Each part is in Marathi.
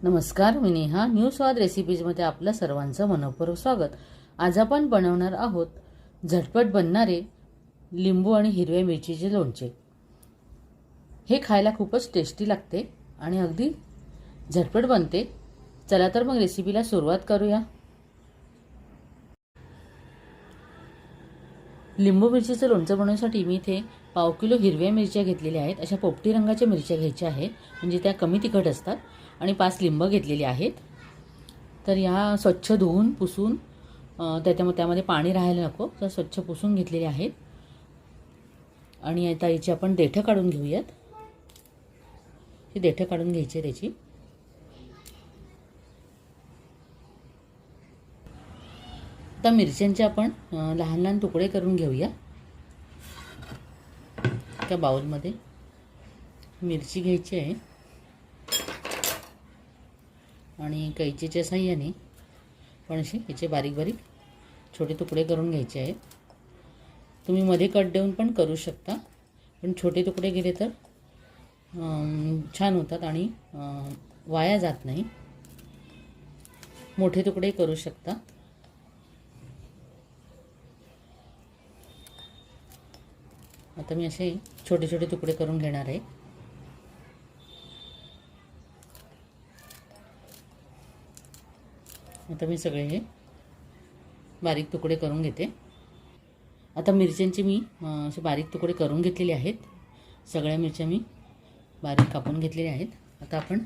नमस्कार, मी नेहा न्यू स्वाद रेसिपीजमध्ये आपलं सर्वांचं मनःपूर्वक स्वागत। आज आपण बनवणार आहोत झटपट बनणारे लिंबू आणि हिरव्या मिरचीचे लोणचे। हे खायला खूपच टेस्टी लागते आणि अगदी झटपट बनते। चला तर मग रेसिपीला सुरुवात करूया। लिंबू मिरचीचं लोणचं बनवण्यासाठी मी इथे पाव किलो हिरव्या मिरच्या घेतलेल्या आहेत। अशा पोपटी रंगाच्या मिरच्या घ्यायच्या आहेत, म्हणजे त्या कमी तिखट असतात। आणि 5 लिंब घेतलेली आहेत। तर या स्वच्छ धुवून पुसून त्यामध्ये पाणी राहायला नको, तर स्वच्छ पुसून घेतलेले आहेत। आणि आता याची आपण देठं काढून घेऊयात। ही देठं काढून घ्यायची त्याची। आता मिरच्यांचे आपण लहान लहान तुकडे करून घेऊया। त्या बाउलमध्ये मिरची घ्यायची आहे आणि कैचीच्या साहाय्याने पण असे याचे बारीक बारीक छोटे तुकडे करून घ्यायचे आहेत। तुम्ही मध्ये कट देऊन पण करू शकता, पण छोटे तुकडे केले तर छान होतात आणि वाया जात नाही। मोठे तुकडे करू शकता। आता मी असे छोटे छोटे तुकडे करून घेणार आहे। आता मी सगळे हे बारीक तुकडे करून घेते। आता मिरच्यांचे मी असे बारीक तुकडे करून घेतलेले आहेत। सगळ्या मिरच्या मी बारीक कापून घेतलेल्या आहेत। आता आपण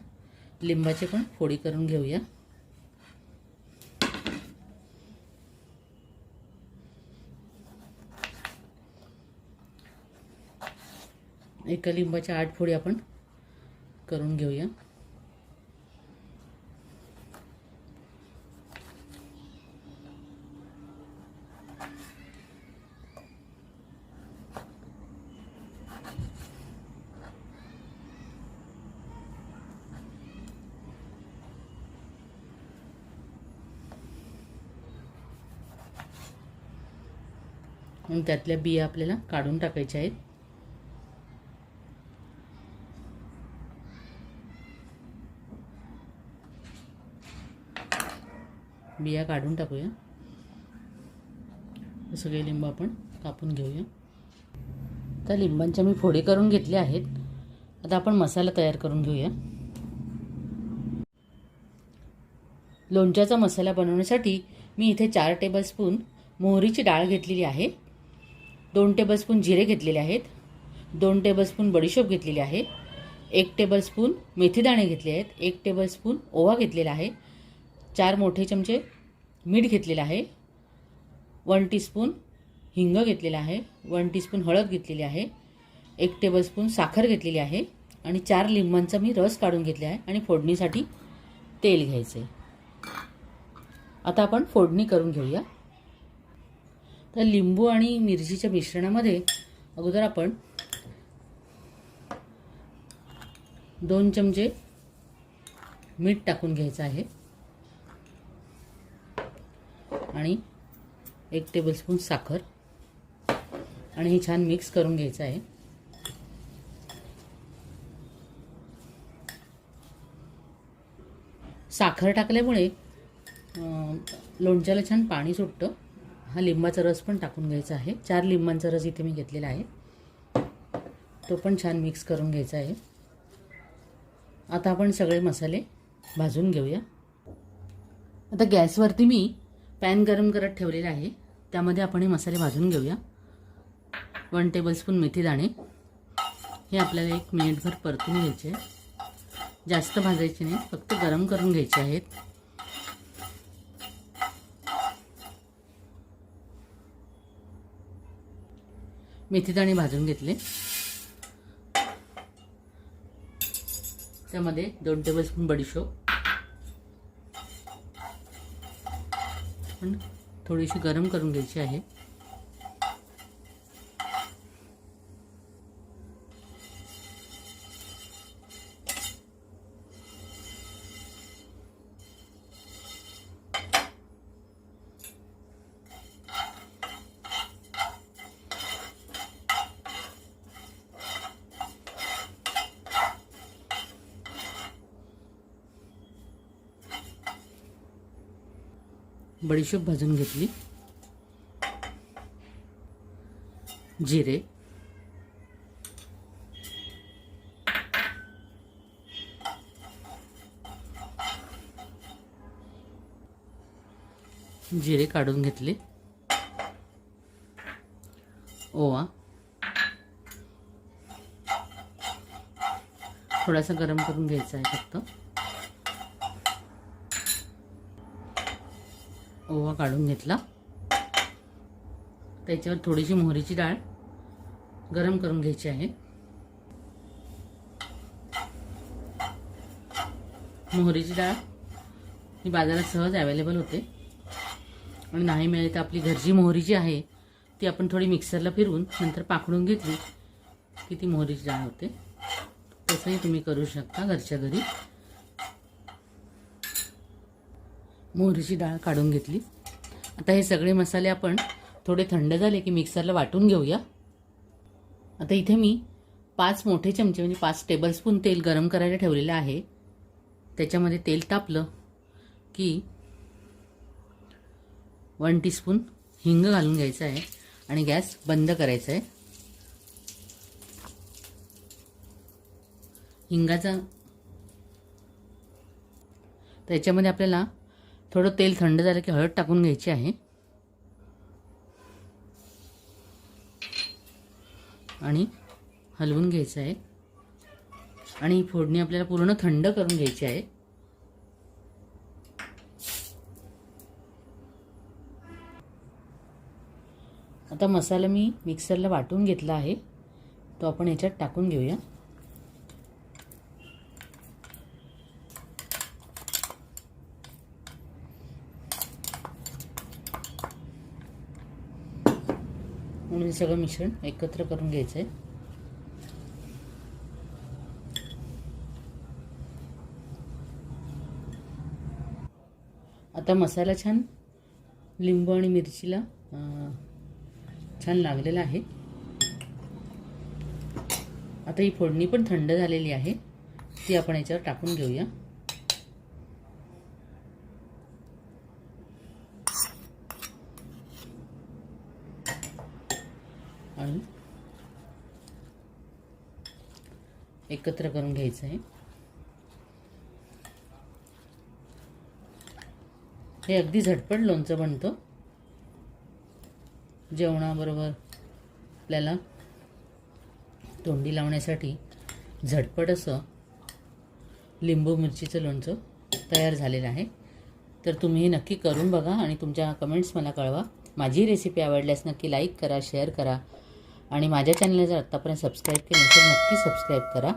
लिंबाचे पण फोडी करून घेऊया। एका लिंबाच्या 8 फोडी आपण करून घेऊया। आणि त्यातल्या बिया आपल्याला काढून टाकायच्या आहेत। बिया काढून टाकूया। सगळे लिंब आपण कापून घेऊया। तर लिंबांच्या मी फोडी करून घेतल्या आहेत। आता आपण मसाला तयार करून घेऊया। लोणच्याचा मसाला बनवण्यासाठी मी इथे 4 टेबलस्पून मोहरीची डाळ घेतलेली आहे, 2 टेबलस्पून जिरे घेतलेले आहेत, 2 टेबलस्पून बडीशोप घेतलेली आहे, 1 टेबलस्पून मेथीदाणे घेतले आहेत, 1 टेबलस्पून ओवा घेतलेला आहे, 4 मोठे चमचे मीठ घेतलेले आहे, 1 टीस्पून हिंग घेतलेला आहे, 1 टीस्पून हळद घेतलेली आहे, 1 टेबलस्पून साखर घेतलेली आहे आणि 4 लिंबांचा मी रस काढून घेतला आहे आणि फोडणीसाठी तेल घ्यायचे। आता आपण फोडणी करून घेऊया। तर लिंबू आणि मिरचीच्या मिश्रणामध्ये अगोदर आपण 2 चमचे मीठ टाकून घ्यायचं आहे आणि 1 टेबलस्पून साखर आणि हे छान मिक्स करून घ्यायचं आहे। साखर टाकल्यामुळे लोणच्याला छान पाणी सुटतं। हा लिंबाचा रस पण टाकून घ्यायचा आहे। 4 लिंबांचा रस इथे मी घेतलेला आहे, तो पण छान मिक्स करून घ्यायचा आहे। आता आपण सगळे मसाले भाजून घेऊया। आता गॅसवरती मी पॅन गरम करत ठेवलेला आहे, त्यामध्ये आपण हे मसाले भाजून घेऊया। 1 टेबलस्पून मेथीदाणे हे आपल्याला 1 मिनिटभर परतून घ्यायचे। जास्त भाजायचे नाही, फक्त गरम करून घ्यायचे आहेत। मेथीदाणे भाजून घेतले, त्यामध्ये 2 टेबलस्पून बडीशोप पण थोडीशी गरम करून घ्यायची आहे। बडीशोप भाजून घेतली, जिरे, जिरे काढून घेतले, ओवा, थोडासा गरम करून घ्यायचा आहे फक्त. ओवा काढून घेतला. त्याच्यावर थोडीशी मोहरीची डाळ गरम करून घ्यायची आहे. मोहरीची डाळ ही बाजारात सहज अवेलेबल होते आणि नाही मिळाली तर आपली घरची मोहरी जी आहे ती आपण थोडी मिक्सरला फिरवून नंतर पाकडून घेतली की ती मोहरीची डाळ होते. तसंही तुम्ही करू शकता घरच्या घरी. मोहरीची डाळ काढून घेतली. आता हे सगळे मसाले आपण थोडे थंड झाले की मिक्सरला वाटून घेऊया. आता इथे मी 5 मोठे चमचे म्हणजे 5 टेबलस्पून तेल गरम करायला ठेवलेलं आहे. त्याच्यामध्ये तेल तापलं की 1 टीस्पून हिंग घालून घ्यायचं आहे आणि गॅस बंद करायचा आहे. हिंगाचा त्याच्यामध्ये आपल्याला थोडं तेल थंड झालं की हळद टाकून घ्यायची आहे आणि हलवून घ्यायचं आहे आणि ही फोडणी आपल्याला पूर्ण थंड करून घ्यायची आहे. आता मसाला मी मिक्सरला वाटून घेतला आहे, तो आपण याच्यात टाकून घेऊया. म्हणून सगळं मिश्रण एकत्र करून घ्यायचं आहे. आता मसाला छान लिंबू आणि मिरचीला छान लागलेला आहे. आता ही फोडणी पण थंड झालेली आहे, ती आपण याच्यावर टाकून घेऊया. आणि एकत्र करून घ्यायचं आहे. हे अगदी झटपट लोणचं बनतं. जेवणाबरोबर आपल्याला तोंडी लावण्यासाठी झटपट असं लिंबू मिरचीचं लोणचं तयार झालेलं आहे. तर तुम्ही हे नक्की करून बघा आणि तुमच्या कमेंट्स मला कळवा. माझी रेसिपी आवडल्यास नक्की लाईक करा, शेअर करा आणि माझ्या चॅनलला जर आत्तापर्यंत सबस्क्राईब केलं तर नक्की सबस्क्राईब करा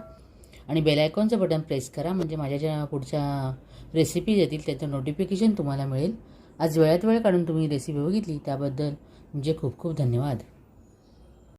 आणि बेल आयकॉनचं बटन प्रेस करा, म्हणजे माझ्या ज्या पुढच्या रेसिपीज येतील त्याचं नोटिफिकेशन तुम्हाला मिळेल. आज वेळात वेळ काढून तुम्ही रेसिपी बघितली त्याबद्दल म्हणजे खूप खूप धन्यवाद.